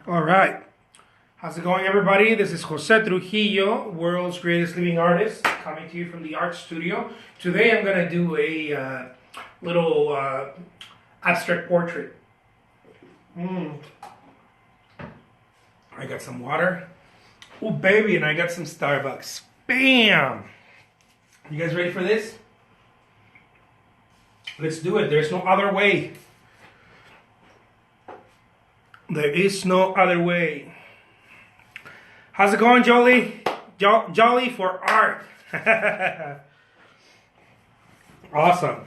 All right. How's it going, everybody? This is Jose Trujillo, world's greatest living artist, coming to you from the art studio. Today I'm going to do a little abstract portrait. I got some water. Oh, baby, and I got some Starbucks. Bam! You guys ready for this? Let's do it. There's no other way. There is no other way. How's it going, Jolly? Jolly for art. Awesome.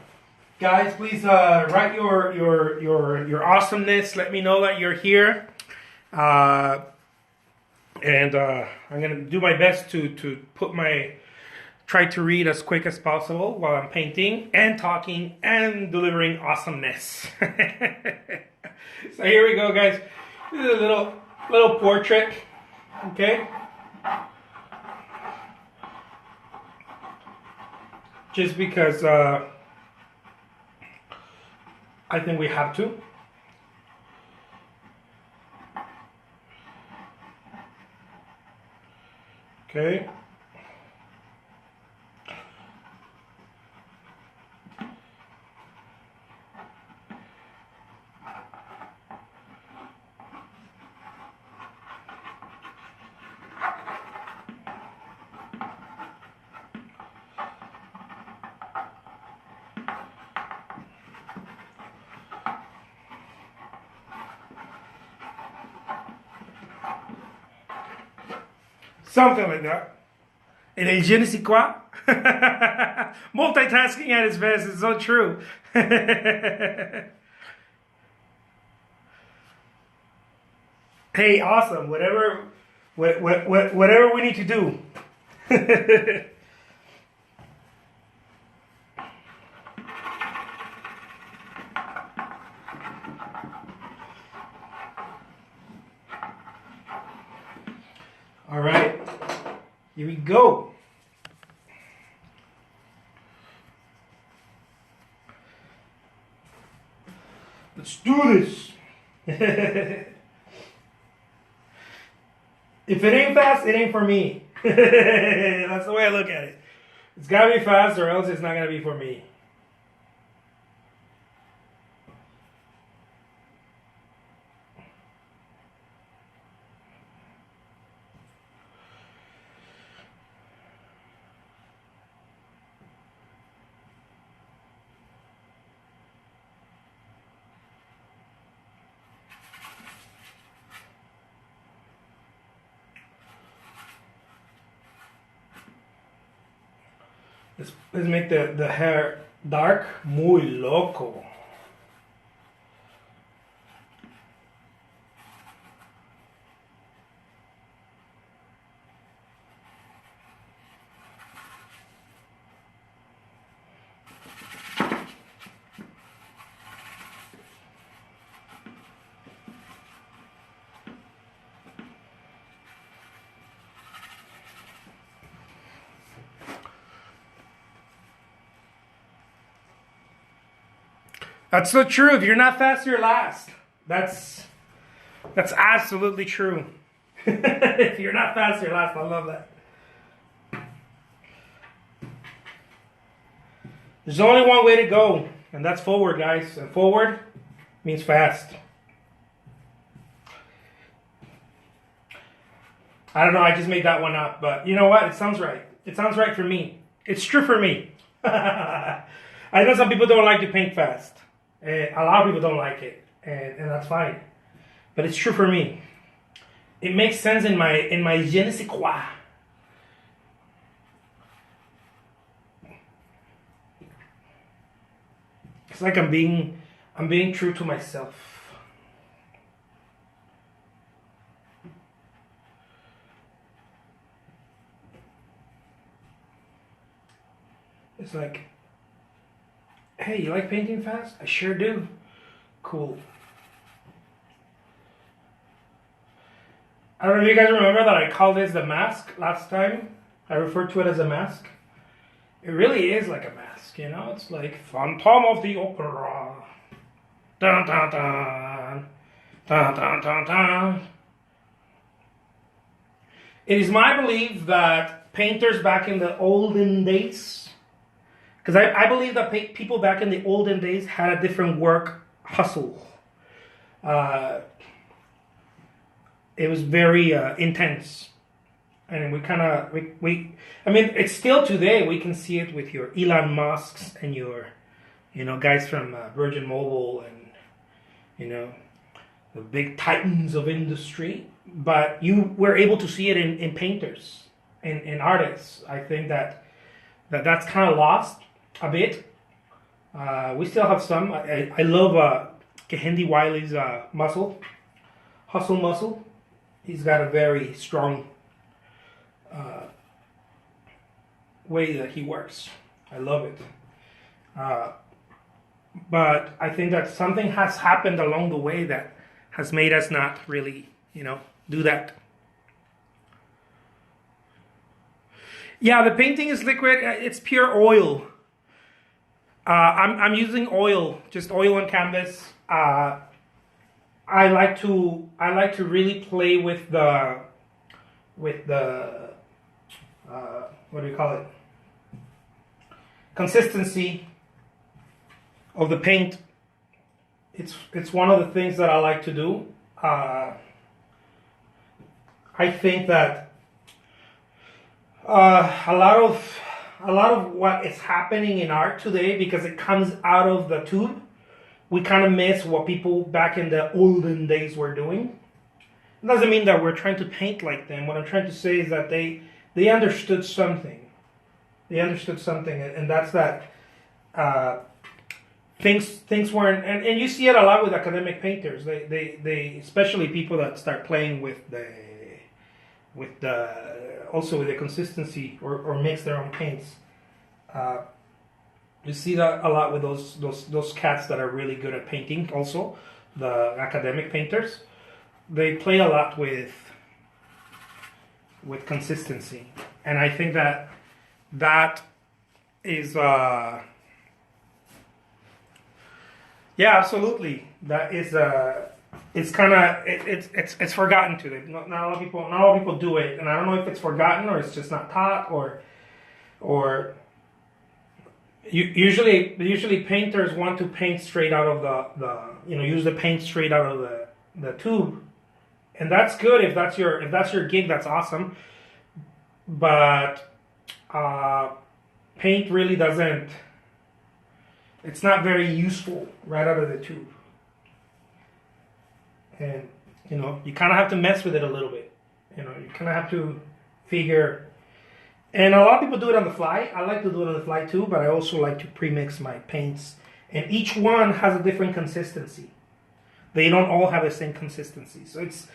Guys, please write your awesomeness. Let me know that you're here. I'm gonna do my best to try to read as quick as possible while I'm painting and talking and delivering awesomeness. So here we go, guys. This is a little portrait. Okay. Just because I think we have to. Okay. Something like that. And a je ne sais quoi. Multitasking at its best is so true. Hey, awesome. Whatever we need to do. All right. Here we go. Let's do this. If it ain't fast, it ain't for me. That's the way I look at it. It's gotta be fast or else it's not gonna be for me. Let's make the hair dark. Muy loco. That's so true. If you're not fast, you're last. That's absolutely true. If you're not fast, you're last. I love that. There's only one way to go, and that's forward, guys. And forward means fast. I don't know. I just made that one up, but you know what? It sounds right. It sounds right for me. It's true for me. I know some people don't like to paint fast. A lot of people don't like it, and that's fine. But it's true for me. It makes sense in my je ne sais quoi. It's like I'm being true to myself. It's like, hey, you like painting fast? I sure do. Cool. I don't know if you guys remember that I called this the mask last time. I referred to it as a mask. It really is like a mask, you know? It's like Phantom of the Opera. Dun dun dun. Dun dun dun dun. It is my belief that painters back in the olden days, because I believe that people back in the olden days had a different work hustle. Uh, it was very intense. And we kind of, I mean, it's still today, we can see it with your Elon Musks and your, guys from Virgin Mobile and, the big titans of industry. But you were able to see it in painters, in artists. I think that's kind of lost a bit. We still have some. I love Kehinde Wiley's hustle muscle. He's got a very strong way that he works. I love it. But I think that something has happened along the way that has made us not really, do that. Yeah, the painting is liquid. It's pure oil. I'm using oil, just oil on canvas. I like to really play with the what do you call it? Consistency of the paint. It's one of the things that I like to do. I think that a lot of what is happening in art today, because it comes out of the tube, we kind of miss what people back in the olden days were doing. It doesn't mean that we're trying to paint like them. What I'm trying to say is that they understood something. They understood something, and that's that things weren't. And you see it a lot with academic painters. They especially people that start playing with the also with the consistency or mix their own paints. You see that a lot with those cats that are really good at painting. Also, the academic painters, they play a lot with consistency, and I think that is yeah, absolutely. That is it's kind of it's forgotten today. Not a lot of people do it, and I don't know if it's forgotten or it's just not taught or usually painters want to paint straight out of the use the paint straight out of the tube, and that's good if that's your gig. That's awesome, but paint really doesn't. It's not very useful right out of the tube. And, you kind of have to mess with it a little bit. You kind of have to figure. And a lot of people do it on the fly. I like to do it on the fly too, but I also like to pre-mix my paints. And each one has a different consistency. They don't all have the same consistency. So it's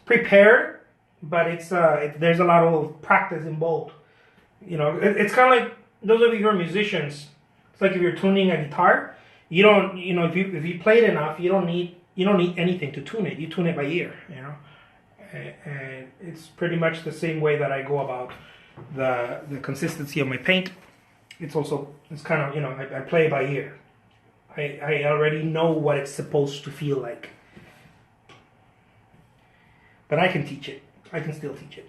prepared, but there's a lot of practice involved. It's kind of like those of you who are musicians. It's like if you're tuning a guitar, you don't, if you play it enough, you don't need anything to tune it. You tune it by ear, and it's pretty much the same way that I go about the consistency of my paint. It's kind of, I play by ear. I already know what it's supposed to feel like, but I can teach it. I can still teach it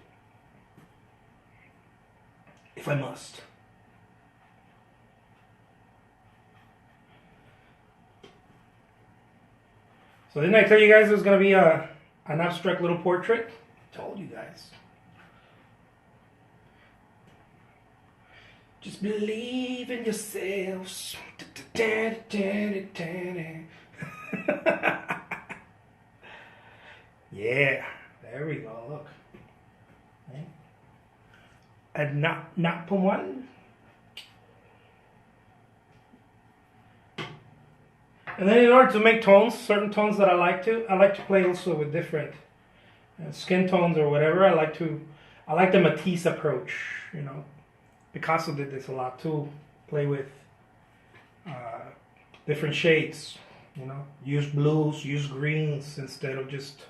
if I must. So didn't I tell you guys it was going to be an abstract little portrait? I told you guys. Just believe in yourselves. Yeah, there we go. Look. A not from one. And then in order to make certain tones that I like to play also with different skin tones or whatever. I like the Matisse approach. Picasso did this a lot too. Play with different shades. Use blues, use greens instead of just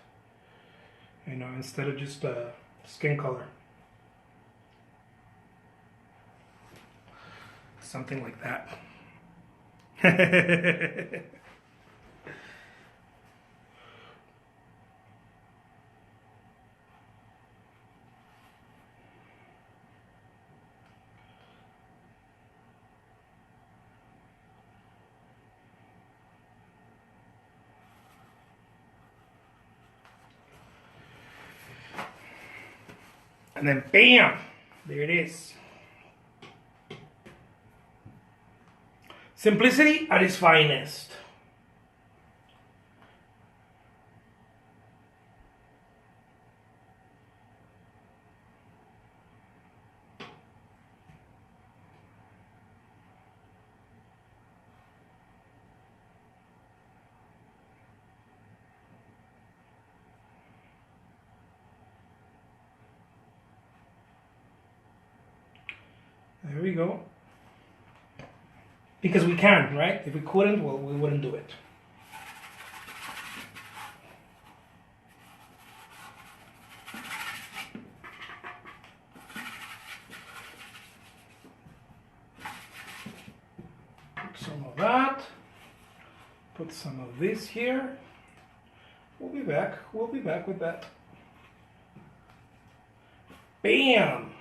skin color. Something like that. And then bam, there it is. Simplicity at its finest. There we go. Because we can, right? If we couldn't, well, we wouldn't do it. Put some of that. Put some of this here. We'll be back. We'll be back with that. Bam!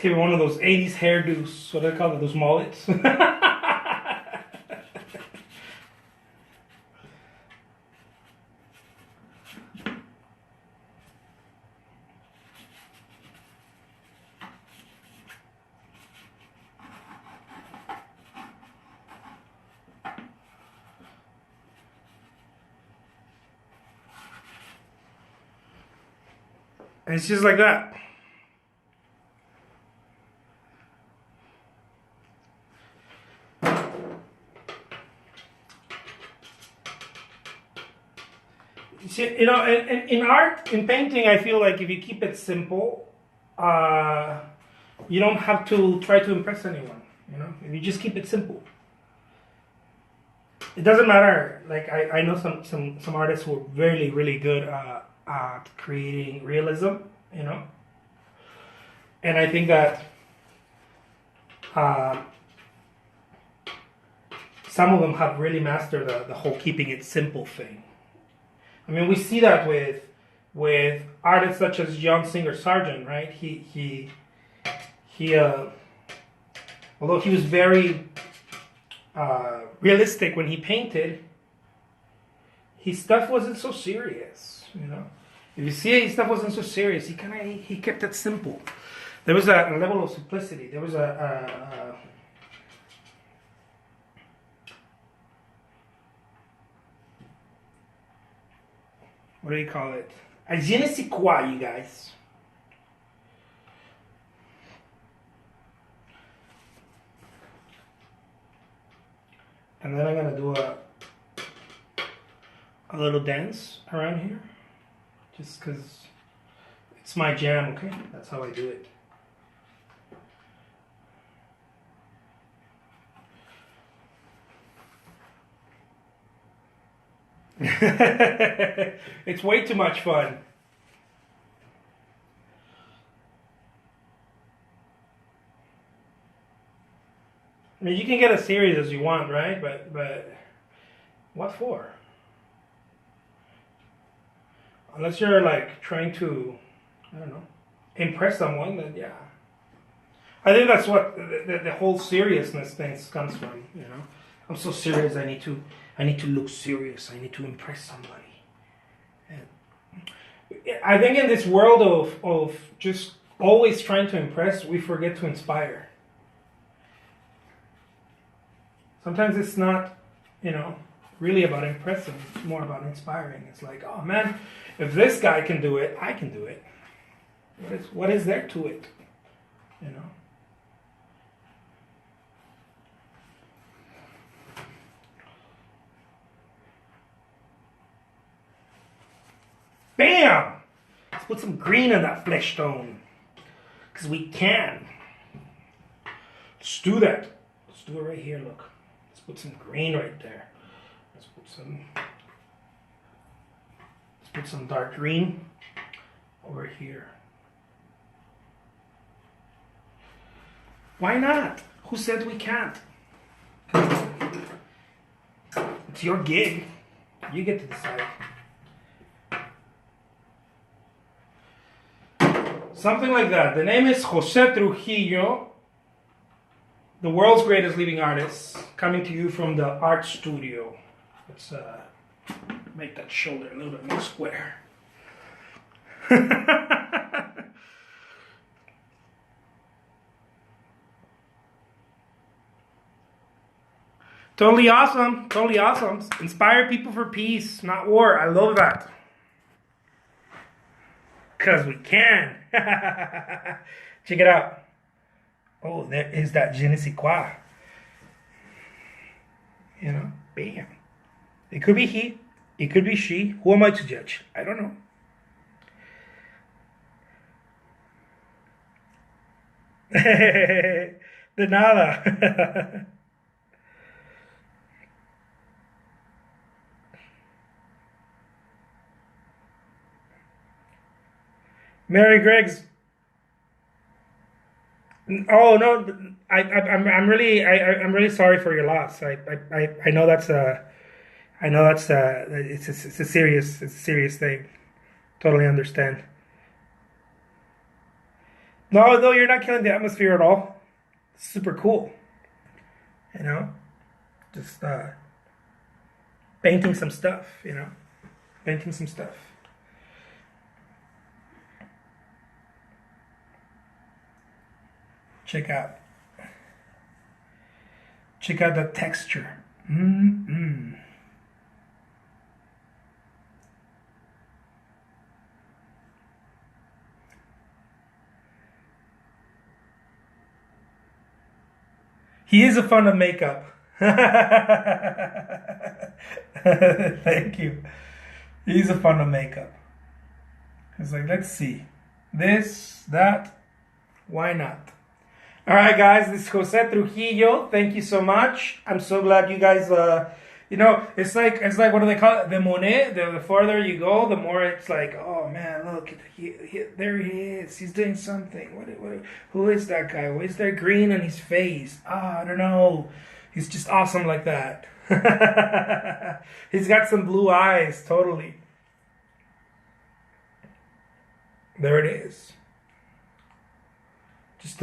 Give me one of those 80s hairdos. What do they call it? Those mullets? And it's just like that. You know, in art, in painting, I feel like if you keep it simple, you don't have to try to impress anyone. You know, if you just keep it simple, it doesn't matter. Like I know some artists who are really really good at creating realism. You know, and I think that some of them have really mastered the whole keeping it simple thing. I mean, we see that with artists such as John Singer Sargent, right? He although he was very realistic when he painted, his stuff wasn't so serious. You know, if you see it, his stuff wasn't so serious. He kept it simple. There was a level of simplicity. There was what do you call it? A je ne sais quoi, you guys. And then I'm gonna do a little dance around here, just because it's my jam. Okay, that's how I do it. It's way too much fun. I mean, you can get as serious as you want, right? But what for? Unless you're like trying to, I don't know, impress someone, then yeah. I think that's what the whole seriousness thing comes from. You know, I'm so serious. I need to look serious. I need to impress somebody. And I think in this world of just always trying to impress, we forget to inspire. Sometimes it's not, you know, really about impressing. It's more about inspiring. It's like, oh man, if this guy can do it, I can do it. What is there to it? You know. Bam! Let's put some green in that flesh tone. Because we can. Let's do that. Let's do it right here, look. Let's put some green right there. Let's put some dark green over here. Why not? Who said we can't? It's your gig. You get to decide. Something like that. The name is Jose Trujillo, the world's greatest living artist, coming to you from the art studio. Let's make that shoulder a little bit more square. Totally awesome. Totally awesome. Inspire people for peace, not war. I love that. Because we can. Check it out. Oh, there is that je ne sais quoi. You know, bam. It could be he. It could be she. Who am I to judge? I don't know. De nada. Mary Greg's. Oh no, I'm really sorry for your loss. I know that's it's a serious thing. Totally understand. No, you're not killing the atmosphere at all. Super cool. You know, just painting some stuff. You know, painting some stuff. Check out the texture. He is a fan of makeup. Thank you. He's a fan of makeup. He's like, let's see. This, that, why not? All right, guys, this is Jose Trujillo. Thank you so much. I'm so glad you guys, it's like what do they call it? The Monet. The farther you go, the more it's like, oh man, look, there he is. He's doing something. Who is that guy? Why is there green on his face? I don't know. He's just awesome like that. He's got some blue eyes, totally. There it is. Just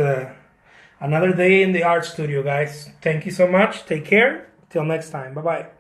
another day in the art studio, guys. Thank you so much. Take care. Till next time. Bye-bye.